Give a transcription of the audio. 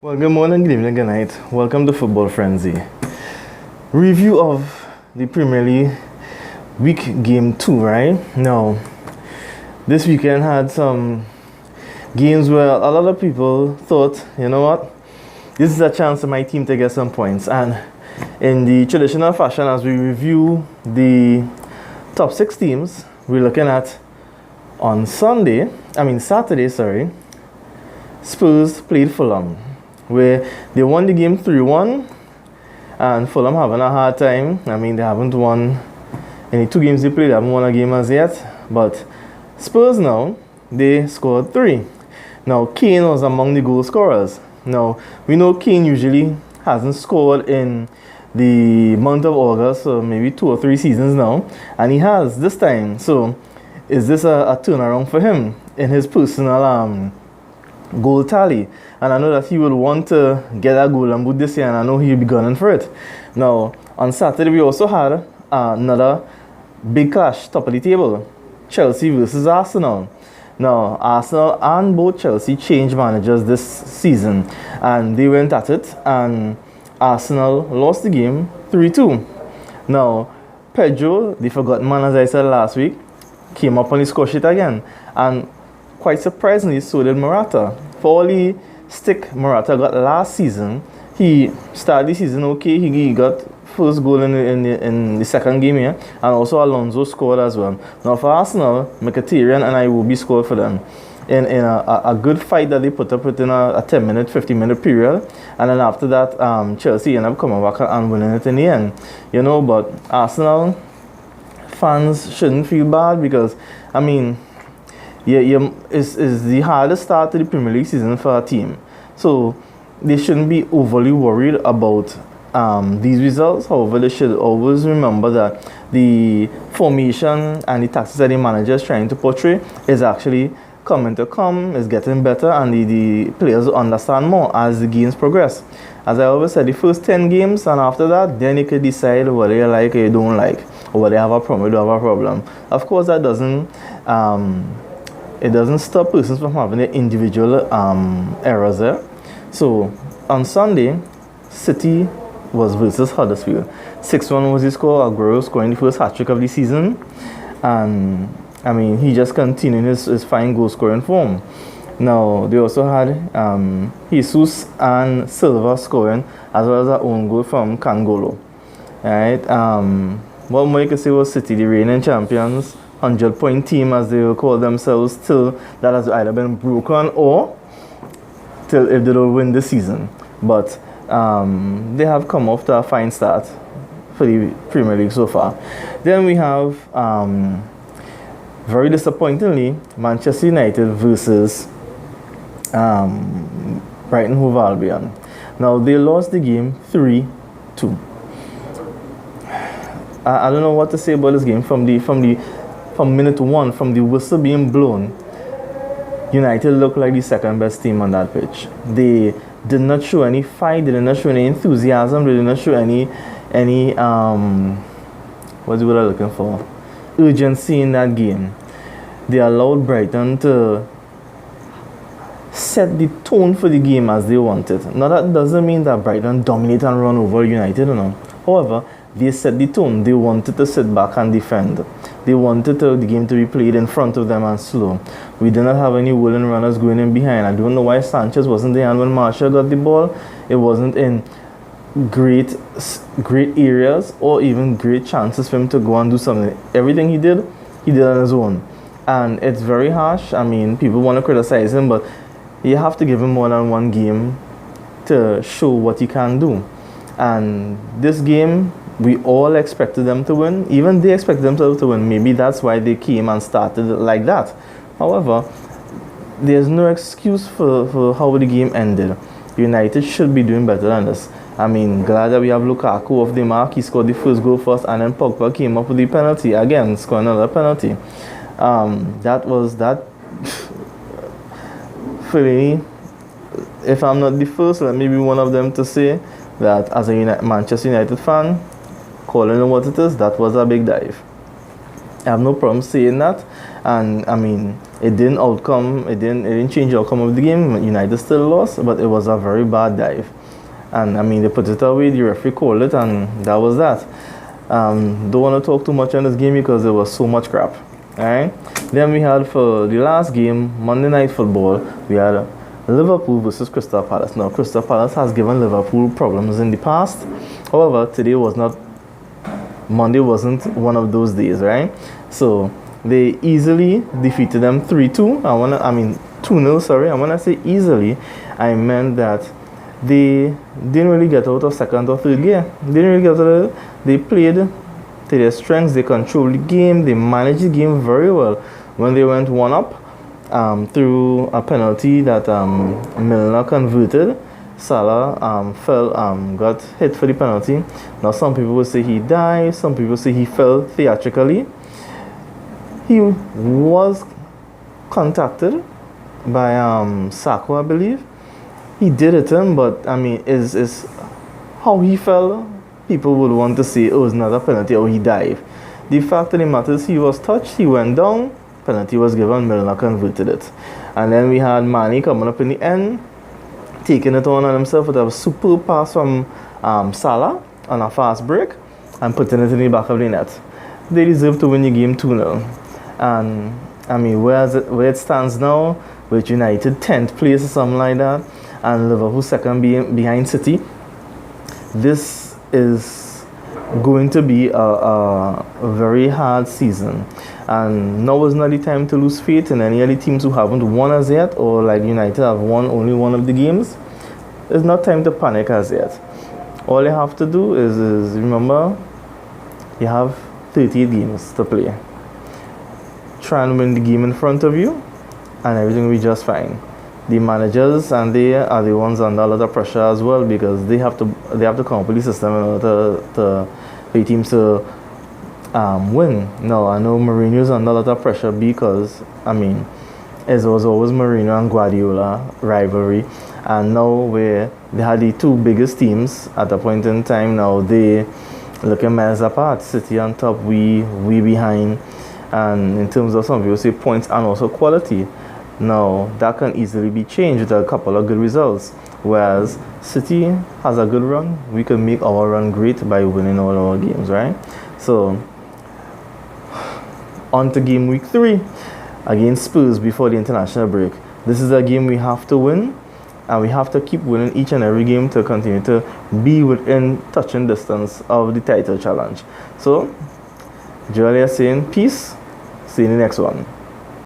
Well, good morning, good evening, good night. Welcome to Football Frenzy. Review of the Premier League week game 2, right? Now, this weekend had some games where a lot of people thought, you know what, this is a chance for my team to get some points. And in the traditional fashion, as we review the top 6 teams, we're looking at on Saturday, Spurs played Fulham, where they won the game 3-1, and Fulham having a hard time. They haven't won any 2 games they played, they haven't won a game as yet. But Spurs now, they scored 3. Now, Kane was among the goal scorers. Now, we know Kane usually hasn't scored in the month of August, so maybe 2 or 3 seasons now, and he has this time. So, is this a turnaround for him in his personal goal tally? And I know that he will want to get a golden boot this year, and I know he'll be gunning for it. Now, on Saturday, we also had another big clash, top of the table, Chelsea versus Arsenal. Now, Arsenal and both Chelsea changed managers this season, and they went at it, and Arsenal lost the game 3-2. Now, Pedro, the forgotten man, as I said last week, came up on the score sheet again, and quite surprisingly, so did Morata. For all the stick Morata got last season, he started the season okay. He got first goal in the second game here, and also Alonso scored as well. Now for Arsenal, Mkhitaryan and Iwobi scored for them in a good fight that they put up within a 10-minute, 15-minute period, and then after that, Chelsea ended up coming back and winning it in the end. But Arsenal fans shouldn't feel bad because it's the hardest start to the Premier League season for a team. So they shouldn't be overly worried about these results. However, they should always remember that the formation and the tactics that the manager is trying to portray is actually is getting better, and the players understand more as the games progress. As I always said, the first 10 games, and after that, then you can decide whether you like or you don't like, or whether you have a problem or you don't have a problem. Of course, that doesn't it doesn't stop persons from having their individual errors there. So on Sunday, City was versus Huddersfield. 6-1 was the score. Aguero scoring the first hat-trick of the season, and he just continued his fine goal scoring form. Now they also had Jesus and Silva scoring, as well as their own goal from Kangolo. Right? What more you can say was City, the reigning champions, 100-point team as they will call themselves, till that has either been broken or till if they don't win this season. But they have come off to a fine start for the Premier League so far. Then we have, very disappointingly, Manchester United versus Brighton Hove Albion. Now they lost the game 3-2. I don't know what to say about this game. From minute 1, from the whistle being blown, United looked like the second best team on that pitch. They did not show any fight, they did not show any enthusiasm, they did not show any what's the word I'm looking for? Urgency in that game. They allowed Brighton to set the tone for the game as they wanted. Now that doesn't mean that Brighton dominate and run over United, However, they set the tone. They wanted to sit back and defend. They wanted the game to be played in front of them and slow. We did not have any willing runners going in behind. I don't know why Sanchez wasn't there, and when Martial got the ball, it wasn't in great areas or even great chances for him to go and do something. Everything he did on his own. And it's very harsh. People want to criticize him, but you have to give him more than one game to show what he can do. And this game, we all expected them to win. Even they expected themselves to win. Maybe that's why they came and started like that. However, there's no excuse for how the game ended. United should be doing better than this. Glad that we have Lukaku off the mark. He scored the first goal first, and then Pogba came up with the penalty. Again, scoring another penalty. That was that. For me, if I'm not the first, let me be one of them to say that as a Manchester United fan, calling it what it is, that was a big dive. I have no problem saying that, and it didn't change the outcome of the game. United still lost, but it was a very bad dive. And I mean, they put it away, the referee called it, and that was that. Don't want to talk too much on this game because there was so much crap. Alright? Then we had for the last game, Monday Night Football, we had Liverpool versus Crystal Palace. Now, Crystal Palace has given Liverpool problems in the past. However, Monday wasn't one of those days, right? So, they easily defeated them 3-2. 2-0, sorry. And when I say easily, I meant that they didn't really get out of second or third gear. They played to their strengths. They controlled the game. They managed the game very well. When they went one up through a penalty that Milner converted, Salah got hit for the penalty. Now some people will say he died. Some people say he fell theatrically. He was contacted by Sacco, I believe. He did it, but I mean, is how he fell. People would want to say, oh, it's not a penalty, or he dived. The fact of the matter is, he was touched, he went down, penalty was given, Milner converted it. And then we had Mane coming up in the end, taking it on himself with a super pass from Salah on a fast break, and putting it in the back of the net. They deserve to win the game 2-0. And I mean, where it stands now, with United 10th place or something like that, and Liverpool second behind City, this is going to be a very hard season. And now is not the time to lose faith in any of the teams who haven't won as yet, or like United have won only one of the games. It's not time to panic as yet. All you have to do is remember, you have 38 games to play. Try and win the game in front of you, and everything will be just fine. The managers and they are the ones under a lot of pressure as well, because they have to come up with the system in order for the teams to win. Now I know Mourinho's under a lot of pressure because I mean it was always Mourinho and Guardiola rivalry, and now where they had the two biggest teams at a point in time, now they looking miles apart. City on top, we behind, and in terms of some people say points and also quality. Now, that can easily be changed with a couple of good results. Whereas City has a good run, we can make our run great by winning all our games, right? So, on to game week 3 against Spurs before the international break. This is a game we have to win, and we have to keep winning each and every game to continue to be within touching distance of the title challenge. So, Julia saying peace. See you in the next one.